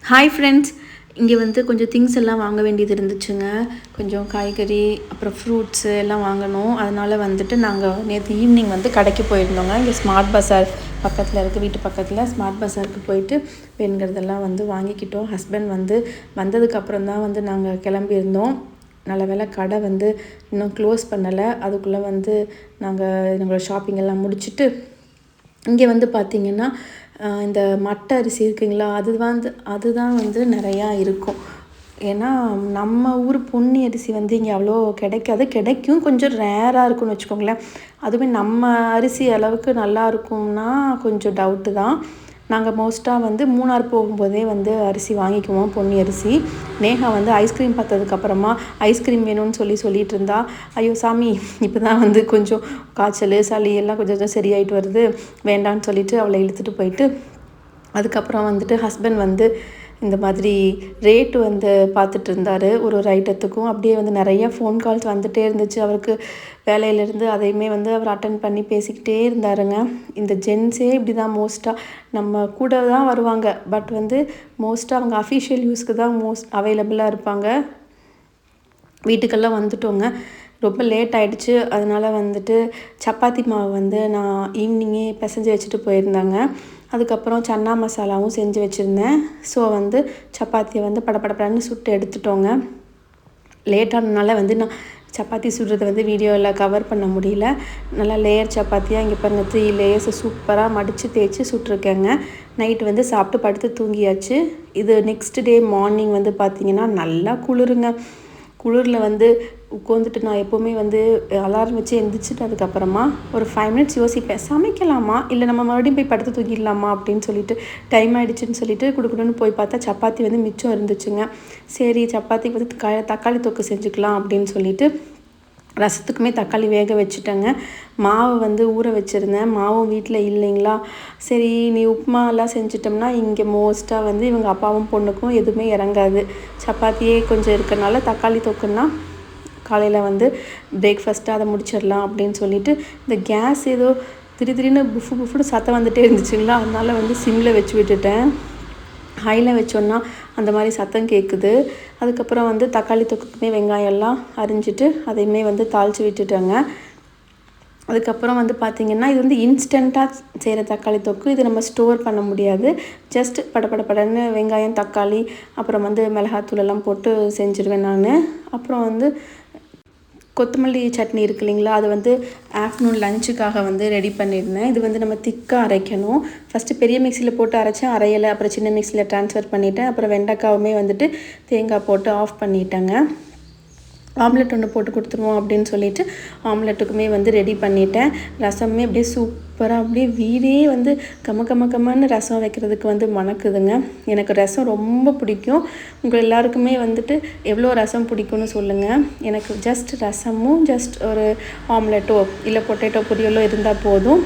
Hi friends, இங்கே வந்து கொஞ்சம் திங்ஸ் எல்லாம் வாங்க வேண்டியது இருந்துச்சுங்க. கொஞ்சம் காய்கறி அப்புறம் ஃப்ரூட்ஸு எல்லாம் வாங்கணும். அதனால் வந்துட்டு நாங்கள் நேற்று ஈவினிங் வந்து கடைக்கு போயிருந்தோங்க. இங்கே ஸ்மார்ட் பஸார் பக்கத்தில் இருக்குது, வீட்டு பக்கத்தில் ஸ்மார்ட் பஸாருக்கு போயிட்டு வேணுங்கிறதெல்லாம் வந்து வாங்கிக்கிட்டோம். ஹஸ்பண்ட் வந்து வந்ததுக்கப்புறம் தான் வந்து நாங்கள் கிளம்பியிருந்தோம். நல்ல வேளை கடை வந்து இன்னும் க்ளோஸ் பண்ணலை. அதுக்குள்ளே வந்து நாங்கள் எங்களோட ஷாப்பிங் எல்லாம் முடிச்சுட்டு இங்கே வந்து பார்த்திங்கன்னா இந்த மட்டை அரிசி இருக்குங்களா, அதுதான் வந்து நிறையா இருக்கும். ஏன்னா நம்ம ஊர் பொன்னி அரிசி வந்து இங்கே அவ்வளோ கிடைக்காது. கிடைக்கும், கொஞ்சம் ரேராக இருக்கும்னு வச்சுக்கோங்களேன். அதுவே நம்ம அரிசி அளவுக்கு நல்லா இருக்கும்னா கொஞ்சம் டவுட்டு தான். நாங்கள் மோஸ்ட்டாக வந்து மூணார் போகும்போதே வந்து அரிசி வாங்கிக்குவோம், பொன்னி அரிசி. நேஹா வந்து ஐஸ்கிரீம் பார்த்ததுக்கப்புறமா ஐஸ்கிரீம் வேணும்னு சொல்லிட்டு இருந்தா. ஐயோ சாமி, இப்போ தான் வந்து கொஞ்சம் காய்ச்சல் சளி எல்லாம் கொஞ்சம் சரியாயிட்டு வருது, வேண்டான்னு சொல்லிட்டு அவளை இழுத்துட்டு போயிட்டு அதுக்கப்புறம் வந்துட்டு ஹஸ்பண்ட் வந்து இந்த மாதிரி ரேட்டு வந்து பார்த்துட்டு இருந்தார் ஒரு ஐட்டத்துக்கும். அப்படியே வந்து நிறைய ஃபோன் கால்ஸ் வந்துகிட்டே இருந்துச்சு அவருக்கு வேலையிலேருந்து. அதையுமே வந்து அவர் அட்டன் பண்ணி பேசிக்கிட்டே இருந்தாருங்க. இந்த ஜென்ஸே இப்படி தான் மோஸ்ட்டாக நம்ம கூட தான் வருவாங்க, பட் வந்து மோஸ்ட்டாக அவங்க அஃபிஷியல் யூஸ்க்கு தான் அவைலபிளாக இருப்பாங்க. வீட்டுக்கெல்லாம் வந்துட்டோங்க, ரொம்ப லேட் ஆகிடுச்சு. அதனால் வந்துட்டு சப்பாத்தி மாவு வந்து நான் ஈவினிங்கே பிசைஞ்சு வச்சுட்டு போயிருந்தாங்க. அதுக்கப்புறம் சன்னா மசாலாவும் செஞ்சு வச்சுருந்தேன். ஸோ வந்து சப்பாத்தியை வந்து படப்படப்படன்னு சுட்டு எடுத்துட்டோங்க. லேட்டானதுனால வந்து நான் சப்பாத்தி சுடுறதை வந்து வீடியோவில் கவர் பண்ண முடியல. நல்லா லேயர் சப்பாத்தியாக இங்கே பாருங்கள் 3 லேயர்ஸை சூப்பராக மடித்து தேய்ச்சி சுட்டிருக்கேங்க. நைட்டு வந்து சாப்பிட்டு படுத்து தூங்கியாச்சு. இது நெக்ஸ்ட் டே மார்னிங் வந்து பார்த்திங்கன்னா நல்லா குளிருங்க. குளிரில் வந்து உட்காந்துட்டு நான் எப்போவுமே வந்து அலாரம் வச்சு எழுந்திரிச்சிட்டு அதுக்கப்புறமா ஒரு 5 மினிட்ஸ் யோசிப்பேன், சமைக்கலாமா இல்லை நம்ம மறுபடியும் போய் படுத்து தூங்கிடலாமா அப்படின்னு சொல்லிட்டு. டைம் ஆகிடுச்சின்னு சொல்லிட்டு கொடுக்கணுன்னு போய் பார்த்தா சப்பாத்தி வந்து மிச்சம் இருந்துச்சுங்க. சரி சப்பாத்திக்கு வந்து தக்காளி தொக்கு செஞ்சுக்கலாம் அப்படின்னு சொல்லிட்டு ரசத்துக்குமே தக்காளி வேக வச்சுட்டேங்க. மாவு வந்து ஊற வச்சுருந்தேன், மாவும் வீட்டில் இல்லைங்களா. சரி நீ உப்புமாலாம் செஞ்சிட்டோம்னா இங்கே மோஸ்ட்டாக வந்து இவங்க அப்பாவும் பொண்ணுக்கும் எதுவுமே இறங்காது. சப்பாத்தியே கொஞ்சம் இருக்கிறனால தக்காளி தொக்குன்னா காலையில் வந்து பிரேக்ஃபாஸ்ட்டாக அதை முடிச்சிடலாம் அப்படின்னு சொல்லிட்டு இந்த கேஸ் ஏதோ திடீர்னு புஃப்னு சத்தம் வந்துகிட்டே இருந்துச்சுங்களா. அதனால் வந்து சிம்மில் வச்சு விட்டுட்டேன். ஹையில் வச்சோன்னா அந்த மாதிரி சத்தம் கேட்குது. அதுக்கப்புறம் வந்து தக்காளி தொக்குக்குமே வெங்காயம்லாம் அரிஞ்சிட்டு அதையுமே வந்து தாளித்து விட்டுட்டேங்க. அதுக்கப்புறம் வந்து பார்த்திங்கன்னா இது வந்து இன்ஸ்டண்ட்டாக செய்கிற தக்காளி தொக்கு. இது நம்ம ஸ்டோர் பண்ண முடியாது. ஜஸ்ட் படன்னு வெங்காயம் தக்காளி அப்புறம் வந்து மிளகாத்தூள் எல்லாம் போட்டு செஞ்சுருவேன் நான். அப்புறம் வந்து கொத்தமல்லி சட்னி இருக்கு இல்லைங்களா, அது வந்து ஆஃப்டர்நூன் லஞ்சுக்காக வந்து ரெடி பண்ணியிருந்தேன். இது வந்து நம்ம திக்காக அரைக்கணும். ஃபஸ்ட்டு பெரிய மிக்சியில் போட்டு அரைச்சேன், அரையலை. அப்புறம் சின்ன மிக்சியில் ட்ரான்ஸ்ஃபர் பண்ணிவிட்டேன். அப்புறம் வெண்டைக்காவுமே வந்துட்டு தேங்காய் போட்டு ஆஃப் பண்ணிட்டேங்க. ஆம்லெட் ஒன்று போட்டு கொடுத்துருவோம் அப்படின்னு சொல்லிட்டு ஆம்லெட்டுக்குமே வந்து ரெடி பண்ணிட்டேன். ரசமே அப்படியே சூப்பராக அப்படியே வீடே வந்து கம்மன்னு ரசம் வைக்கிறதுக்கு வந்து மணக்குதுங்க. எனக்கு ரசம் ரொம்ப பிடிக்கும். உங்கள் எல்லாருக்குமே வந்துட்டு எவ்வளோ ரசம் பிடிக்கும்னு சொல்லுங்கள். எனக்கு ஜஸ்ட் ரசமும் ஜஸ்ட் ஒரு ஆம்லெட்டோ இல்லை பொட்டேட்டோ பொரியலோ இருந்தால் போதும்.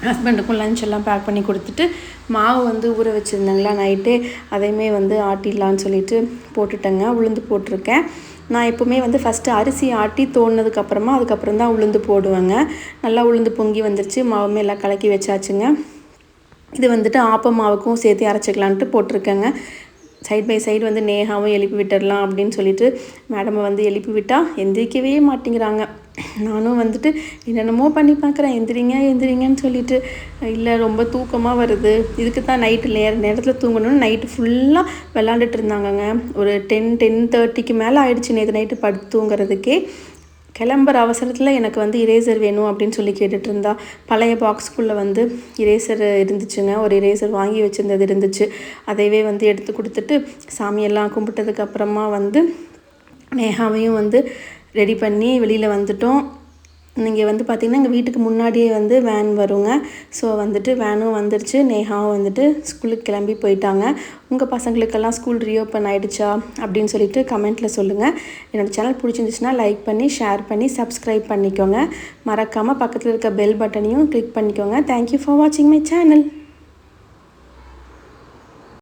ஹஸ்பண்டுக்கும் லஞ்ச் எல்லாம் பேக் பண்ணி கொடுத்துட்டு மாவு வந்து ஊற வச்சுருந்தேங்களா நைட்டே, அதையுமே வந்து ஆட்டிடலான்னு சொல்லிட்டு போட்டுட்டேங்க. உளுந்து போட்டிருக்கேன். நான் எப்போவுமே வந்து ஃபஸ்ட்டு அரிசி ஆட்டி தோணுனதுக்கப்புறமா அதுக்கப்புறம் தான் உளுந்து போடுவேங்க. நல்லா உளுந்து பொங்கி வந்துருச்சு, மாவுமே எல்லாம் கலக்கி வச்சாச்சுங்க. இது வந்துட்டு ஆப்ப மாவுக்கும் சேர்த்து அரைச்சிக்கலான்ட்டு போட்டிருக்கேங்க. சைட் பை சைடு வந்து நேஹாவும் எழுப்பி விட்டுடலாம் அப்படின்னு சொல்லிட்டு மேடமை வந்து எழுப்பி விட்டால் எந்திரிக்கவே மாட்டேங்கிறாங்க. நானும் வந்துட்டு என்னென்னமோ பண்ணி பார்க்குறேன், எந்திரிங்கன்னு சொல்லிட்டு. இல்லை ரொம்ப தூக்கமாக வருது, இதுக்கு தான் நைட்டு நேரத்தில் தூங்கணும்னு நைட்டு ஃபுல்லாக விளாண்டுட்டு இருந்தாங்கங்க. ஒரு 10:30க்கு மேலே ஆகிடுச்சு நேற்று நைட்டு படுத்து தூங்குறதுக்கே. கிளம்புற அவசரத்தில் எனக்கு வந்து இரேசர் வேணும் அப்படின்னு சொல்லி கேட்டுட்டு இருந்தா. பழைய பாக்ஸ்குள்ளே வந்து இரேசர் இருந்துச்சுங்க, ஒரு இரேசர் வாங்கி வச்சுருந்தது இருந்துச்சு. அதையவே வந்து எடுத்து கொடுத்துட்டு சாமியெல்லாம் கும்பிட்டதுக்கப்புறமா வந்து நேஹாவையும் வந்து ரெடி பண்ணி வெளியில் வந்துட்டோம். நீங்கள் வந்து பார்த்திங்கன்னா எங்கள் வீட்டுக்கு முன்னாடியே வந்து வேன் வருங்க. ஸோ வந்துட்டு வேனும் வந்துருச்சு. நேஹாவும் வந்துட்டு ஸ்கூலுக்கு கிளம்பி போயிட்டாங்க. உங்கள் பசங்களுக்கெல்லாம் ஸ்கூல் ரீஓப்பன் ஆகிடுச்சா அப்படின்னு சொல்லிட்டு கமெண்ட்டில் சொல்லுங்கள். என்னோடய சேனல் பிடிச்சிருந்துச்சுன்னா லைக் பண்ணி ஷேர் பண்ணி சப்ஸ்கிரைப் பண்ணிக்கோங்க. மறக்காமல் பக்கத்தில் இருக்க பெல் பட்டனையும் கிளிக் பண்ணிக்கோங்க. தேங்க்யூ ஃபார் வாட்சிங் மை சேனல்.